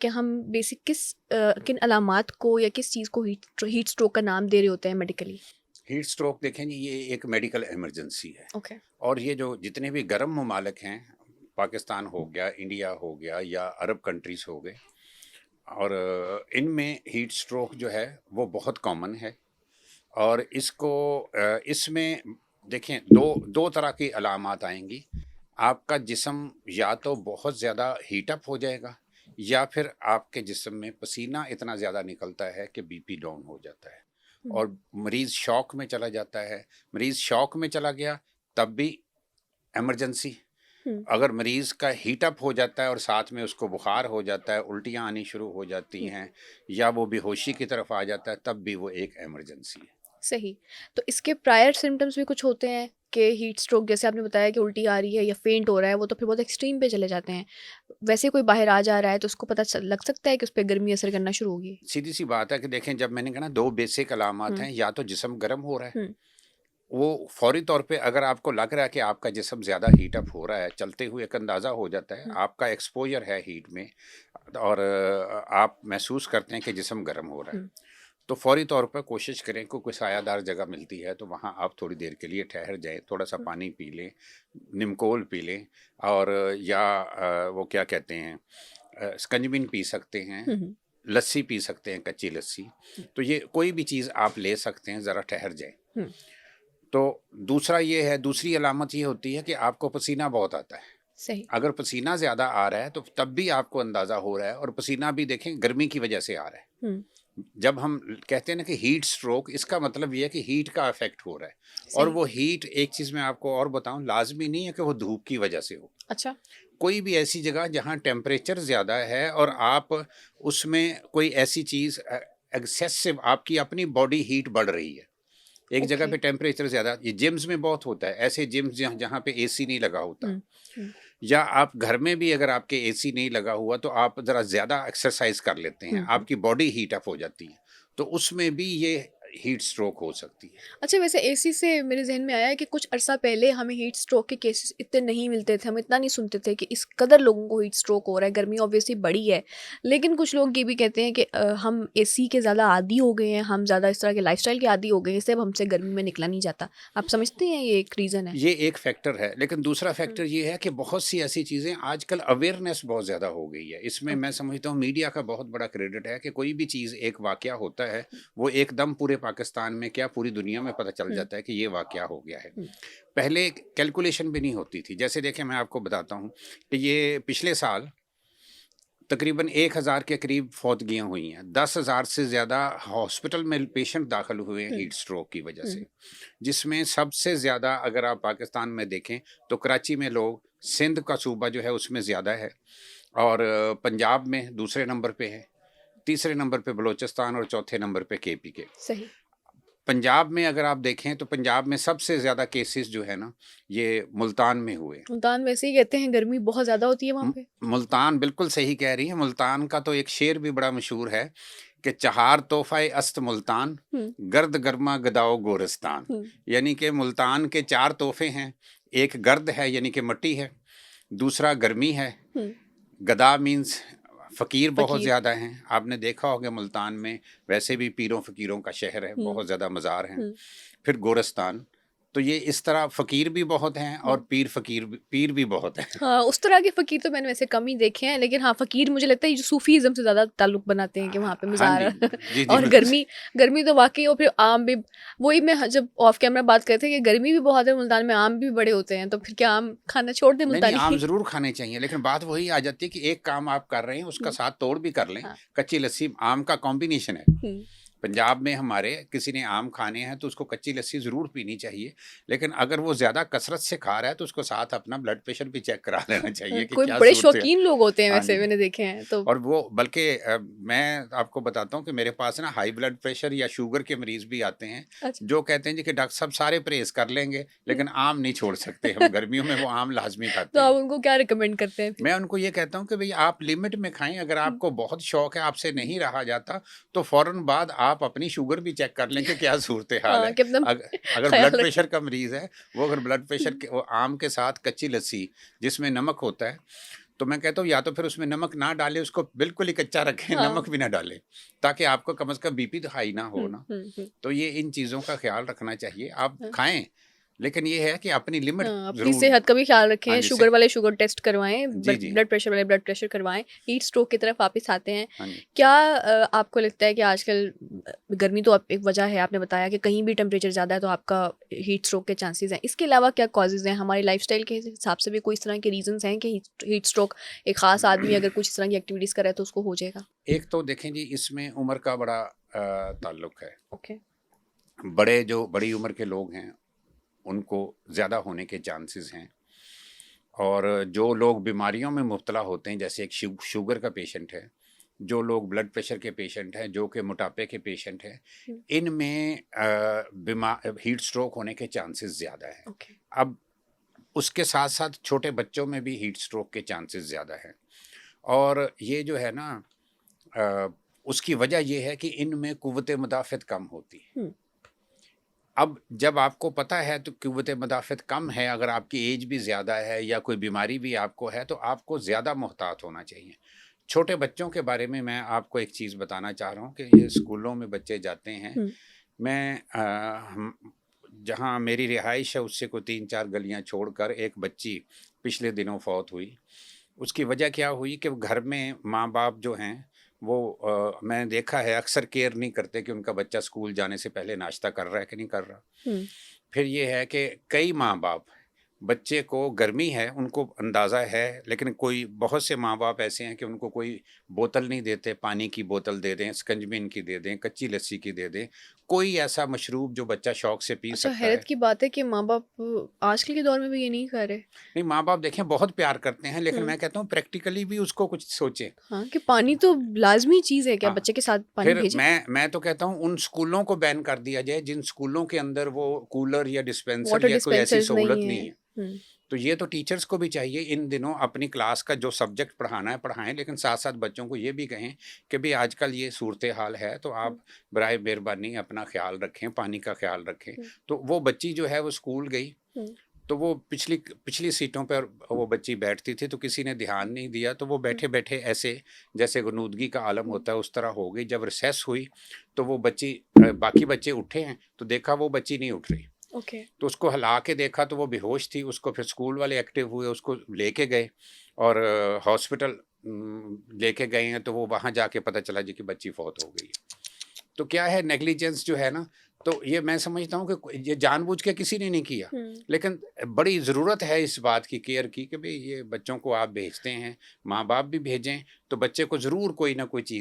कि हम बेसिक किन अलामात को या किस चीज़ को हीट स्ट्रोक का नाम दे रहे होते हैं मेडिकली? हीट स्ट्रोक देखें जी, ये एक मेडिकल इमरजेंसी है। ओके। और ये जो जितने भी गर्म ममालिक हैं, पाकिस्तान हो गया, इंडिया हो गया या अरब कंट्रीज हो गए, और इनमें हीट स्ट्रोक जो है वो बहुत कॉमन है। और इसमें देखें, दो दो तरह की अलामात आएंगी। आपका जिस्म या तो बहुत ज़्यादा हीट अप हो जाएगा, या फिर आपके जिस्म में पसीना इतना ज़्यादा निकलता है कि बीपी डाउन हो जाता है हुँ, और मरीज़ शॉक में चला जाता है। मरीज़ शॉक में चला गया तब भी इमरजेंसी। हुँ, अगर मरीज़ का हीट अप हो जाता है और साथ में उसको बुखार हो जाता है, उल्टियाँ आनी शुरू हो जाती हुँ, हैं, या वो बेहोशी की तरफ आ जाता है, तब भी वो एक इमरजेंसी है। सही। तो इसके प्रायर सिम्पटम्स भी कुछ होते हैं कि हीट स्ट्रोक जैसे आपने बताया कि उल्टी आ रही है या फेंट हो रहा है, वो तो फिर बहुत एक्सट्रीम पे चले जाते हैं। वैसे कोई बाहर आ जा रहा है तो उसको पता चल लग सकता है कि उस पे गर्मी असर करना शुरू होगी? सीधी सी बात है कि देखें, जब मैंने कहा ना, 2 बेसिक अलामत हुँ, हैं, या तो जिस्म गर्म हो रहा है, हुँ, वो फ़ौरी तौर पे अगर आपको लग रहा है कि आपका जिस्म ज़्यादा हीट अप हो रहा है, चलते हुए एक अंदाज़ा हो जाता है, हुँ, आपका एक्सपोज़र है हीट में, और आप महसूस करते हैं कि जिस्म गर्म हो रहा है, हुँ, तो फ़ौरी तौर पर कोशिश करें कि कोई सायादार जगह मिलती है तो वहाँ आप थोड़ी देर के लिए ठहर जाएँ, थोड़ा-सा हुँ, पानी पी लें, निमकोल पी लें, और या वो क्या कहते हैं, स्कंजबिन पी सकते हैं, हुँ, हुँ, लस्सी पी सकते हैं, कच्ची लस्सी। तो ये कोई भी चीज़ आप ले सकते हैं, ज़रा ठहर जाएँ। हुँ, तो दूसरी अलामत ये होती है कि आपको पसीना बहुत आता है। सही। अगर पसीना ज़्यादा आ रहा है तो तब भी आपको अंदाज़ा हो रहा है, और पसीना भी देखें गर्मी की वजह से आ रहा है। हुँ, जब हम कहते हैं ना कि हीट स्ट्रोक, इसका मतलब ये है कि हीट का इफ़ेक्ट हो रहा है। और सही। वो हीट, एक चीज़ मैं आपको और बताऊँ, लाज़मी नहीं है कि वो धूप की वजह से हो। अच्छा। कोई भी ऐसी जगह जहाँ टेम्परेचर ज़्यादा है और आप उसमें कोई ऐसी चीज़ एक्सेसिव, आपकी अपनी बॉडी हीट बढ़ रही है। एक जगह ओके। पे टेम्परेचर ज़्यादा, ये जिम्स में बहुत होता है, ऐसे जिम्स जहाँ जहाँ पे एसी नहीं लगा होता, हुँ, हुँ, या आप घर में भी अगर आपके एसी नहीं लगा हुआ तो आप ज़रा ज़्यादा एक्सरसाइज कर लेते हैं, हुँ, हुँ। आपकी बॉडी हीट अप हो जाती है, तो उसमें भी ये हीट स्ट्रोक हो सकती है। अच्छा, वैसे एसी से मेरे ज़हन में आया है कि कुछ अरसा पहले हमें हीट स्ट्रोक के केसेस इतने नहीं मिलते थे, हम इतना नहीं सुनते थे कि इस कदर लोगों को हीट स्ट्रोक हो रहा है। गर्मी ऑब्वियसली बढ़ी है, लेकिन कुछ लोग ये भी कहते हैं कि हम एसी के ज़्यादा आदी हो गए हैं, हम ज़्यादा इस तरह के लाइफ़स्टाइल के आदी हो गए हैं, इससे अब हमसे गर्मी में निकला नहीं जाता। आप समझते हैं ये एक रीज़न है? ये एक फैक्टर है, लेकिन दूसरा हुँ, फैक्टर ये है कि बहुत सी ऐसी चीज़ें आजकल अवेयरनेस बहुत ज़्यादा हो गई है। इसमें मैं ओके। समझता हूँ मीडिया का बहुत बड़ा क्रेडिट है कि कोई भी चीज़, एक वाक़या होता है, हुँ, वो एकदम पूरे पाकिस्तान में क्या पूरी दुनिया में पता चल हुँ, जाता है कि ये वाक़या हो गया है। हुँ, पहले कैलकुलेशन भी नहीं होती थी। जैसे देखिए, मैं आपको बताता हूँ कि ये पिछले साल तकरीबन 1000 के करीब फौतगियाँ हुई हैं। 10,000 से ज़्यादा हॉस्पिटल में पेशेंट दाखिल हुए हैं हुँ, हीट स्ट्रोक की वजह हुँ, से। जिसमें सबसे ज़्यादा, अगर आप पाकिस्तान में देखें, तो कराची में लोग, सिंध का सूबा जो है उसमें ज़्यादा है, और पंजाब में दूसरे नंबर पे है, तीसरे नंबर पे बलूचिस्तान, और चौथे नंबर पे केपी के। सही। पंजाब में अगर आप देखें तो पंजाब में सबसे ज़्यादा केसेस जो है ना, ये मुल्तान में हुए। मुल्तान वैसे ही कहते हैं गर्मी बहुत ज़्यादा होती है वहाँ मु पे। मुल्तान, बिल्कुल सही कह रही हैं। मुल्तान का तो एक शेर भी बड़ा मशहूर है कि चहार तोहफ़ाए अस्त मुल्तान, हुँ, गर्द गरमा गदाओ गोरस्तान। हुँ, यानी कि मुल्तान के 4 तोहफ़े हैं, एक गर्द है यानी कि मिट्टी है, दूसरा गर्मी है, हुँ, गदा मीन्स फ़कीर बहुत फ़कीर। ज़्यादा हैं। आपने देखा होगा मुल्तान में वैसे भी पीरों फ़कीरों का शहर है, हुँ, बहुत ज़्यादा मज़ार हैं। हुँ, फिर गोरस्तान, तो ये इस तरह फ़कीर भी बहुत हैं हुँ। और पीर भी बहुत हैं। हाँ, उस तरह के फ़कीर तो मैंने वैसे कम ही देखे हैं, लेकिन हाँ, फ़कीर मुझे लगता है ये जो सूफ़ीज़्म से ज़्यादा ताल्लुक बनाते हैं कि वहाँ पे हाँ मज़ार जी। जी, जी, और बिल्कुल गर्मी गर्मी तो वाक़ई और फिर आम भी वही मैं जब ऑफ कैमरा बात कर रहे थे कि गर्मी भी बहुत है मुल्तान में, आम भी बड़े होते हैं, तो फिर क्या आम खाना छोड़ दें नहीं, नहीं, आम मुल्तानी? ज़रूर खाने चाहिए, लेकिन बात वही आ जाती है कि एक काम आप कर रहे हैं, उसका हुँ, साथ तोड़ भी कर लें। हाँ, कच्ची लस्सी आम का कॉम्बिनेशन है। हुँ, पंजाब में हमारे किसी ने आम खाने हैं तो उसको कच्ची लस्सी ज़रूर पीनी चाहिए, लेकिन अगर वो ज़्यादा कसरत से खा रहा है तो उसको साथ अपना ब्लड प्रेशर भी चेक करा लेना चाहिए कि कोई क्या बड़े सूरत है। शौकीन लोग होते हैं हाँ वैसे जी। मैंने देखे हैं, तो और वो बल्कि मैं आपको बताता हूँ कि मेरे पास ना हाई ब्लड प्रेशर या शुगर के मरीज़ भी आते हैं, अच्छा, जो कहते हैं जी कि डॉक्टर साहब सारे परहेज़ कर लेंगे, हुँ। लेकिन आम नहीं छोड़ सकते हम, गर्मियों में वो आम लाज़मी तो खाते आप हैं। उनको क्या रिकमेंड करते हैं फिर? मैं उनको ये कहता हूँ कि भई आप लिमिट में खाएँ, अगर हुँ, आपको बहुत शौक है, आपसे हुँ, नहीं रहा जाता, तो फ़ौरन बाद आप अपनी शुगर भी चेक कर लें कि क्या सूरत-ए-हाल हाँ, है। कि अपना अग अगर ब्लड ख़्याल रखें। प्रेशर का मरीज़ है, वो अगर ब्लड प्रेशर हुँ, के वो आम के साथ कच्ची लस्सी जिसमें नमक होता है, तो मैं कहता हूँ या तो फिर उसमें नमक ना डालें, उसको बिल्कुल ही कच्चा रखें, हाँ। नमक भी ना डालें, ताकि आपको कम से कम बीपी तो हाई ना हो हुँ, ना। हुँ, हुँ। तो ये इन चीज़ों का ख़्याल रखना चाहिए। आप हाँ। खाएँ, लेकिन ये है कि अपनी लिमिट हाँ, अपनी ज़रूर। सेहत का भी ख़्याल हाँ रखें, जी, शुगर वाले शुगर टेस्ट करवाएँ, जी, जी। ब्लड प्रेशर वाले ब्लड प्रेशर करवाएँ। हीट स्ट्रोक की तरफ वापस आते हैं। हाँ जी। क्या आपको लगता है कि आजकल गर्मी तो अब एक वजह है, आपने बताया कि कहीं भी टेम्परेचर ज़्यादा है तो आपका हीट स्ट्रोक के चांसेज़ हैं। इसके अलावा क्या कॉजेज़ हैं? हमारी लाइफ़स्टाइल के हिसाब से भी कोई इस तरह के रीज़न्स हैं कि हीट हीट स्ट्रोक एक ख़ास आदमी अगर कुछ इस तरह की एक्टिविटीज़ कर रहा है तो उसको हो जाएगा? एक तो देखें जी, इसमें उम्र का बड़ा ताल्लुक है। ओके। जो बड़ी उम्र के लोग हैं, उनको ज़्यादा होने के चांसेस हैं। और जो लोग बीमारियों में मुब्तला होते हैं, जैसे एक शुगर का पेशेंट है, जो लोग ब्लड प्रेशर के पेशेंट हैं, जो कि मोटापे के पेशेंट हैं, हुँ, इनमें हीट स्ट्रोक होने के चांसेस ज़्यादा हैं। ओके। अब उसके साथ-साथ छोटे बच्चों में भी हीट स्ट्रोक के चांसेस ज़्यादा हैं। और ये जो है ना, अ, उसकी वजह ये है कि इनमें कुव्वत मुदाफ़त कम होती है। हुँ, अब जब आपको पता है तो क़ुव्वत मुदाफ़त कम है, अगर आपकी एज भी ज़्यादा है या कोई बीमारी भी आपको है, तो आपको ज़्यादा मुहतात होना चाहिए। छोटे बच्चों के बारे में मैं आपको एक चीज़ बताना चाह रहा हूँ कि ये स्कूलों में बच्चे जाते हैं। हुँ, मैं हम जहाँ मेरी रिहाइश है उससे कोई 3-4 गलियाँ छोड़कर एक बच्ची पिछले दिनों फ़ौत हुई। उसकी वजह क्या हुई कि वो घर में माँ-बाप जो हैं, वो मैंने देखा है अक्सर केयर नहीं करते कि उनका बच्चा स्कूल जाने से पहले नाश्ता कर रहा है कि नहीं कर रहा। हुँ, फिर ये है कि कई माँ-बाप बच्चे को गर्मी है, उनको अंदाज़ा है, लेकिन कोई बहुत से माँ-बाप ऐसे हैं कि उनको कोई बोतल नहीं देते, पानी की बोतल दे दें, स्कंजबिन की दे दें, कच्ची लस्सी की दे दें, कोई ऐसा मशरूब जो बच्चा शौक से पी अच्छा, सकता हैरत है। की बात है कि माँ-बाप आजकल के दौर में भी ये नहीं कर रहे। नहीं, माँ-बाप देखें बहुत प्यार करते हैं, लेकिन हुँ, मैं कहता हूँ प्रैक्टिकली भी उसको कुछ सोचें। हाँ, कि पानी तो लाज़मी चीज़ है, क्या हाँ, बच्चे के साथ पानी फिर भेजें? मैं तो कहता हूँ उन स्कूलों को बैन कर दिया जाए जिन स्कूलों के अंदर वो कूलर या डिस्पेंसर वाटर या कोई ऐसी डिस्पेंसर्स सहूलत नहीं है। नहीं है। हुँ, तो ये तो टीचर्स को भी चाहिए इन दिनों अपनी क्लास का जो सब्जेक्ट पढ़ाना है पढ़ाएं, लेकिन साथ साथ बच्चों को ये भी कहें कि भाई आजकल ये सूरत हाल है, तो हुँ, आप बराए मेहरबानी अपना ख्याल रखें, पानी का ख्याल रखें। हुँ, तो वो बच्ची जो है वो स्कूल गई, हुँ, तो वो पिछली पिछली सीटों पर वो बच्ची बैठती थी, तो किसी ने ध्यान नहीं दिया, तो वो हुँ, बैठे बैठे ऐसे जैसे गुनूदगी का आलम हुँ, होता है उस तरह हो गई। जब रिसेस हुई तो वो बच्ची, बाकी बच्चे उठे हैं तो देखा वो बच्ची नहीं उठ रही, ओके। तो उसको हिला के देखा तो वो बेहोश थी। उसको फिर स्कूल वाले एक्टिव हुए, उसको लेके गए और हॉस्पिटल लेके गए हैं, तो वो वहाँ जाके पता चला जी कि बच्ची फौत हो गई है। तो क्या है, नेग्लिजेंस जो है ना, तो ये मैं समझता हूँ कि ये जानबूझ के किसी ने नहीं किया, हुँ। लेकिन बड़ी ज़रूरत है इस बात की केयर की कि भई ये बच्चों को आप भेजते हैं, माँ-बाप भी भेजें, तो बच्चे को ज़रूर कोई ना कोई चीज़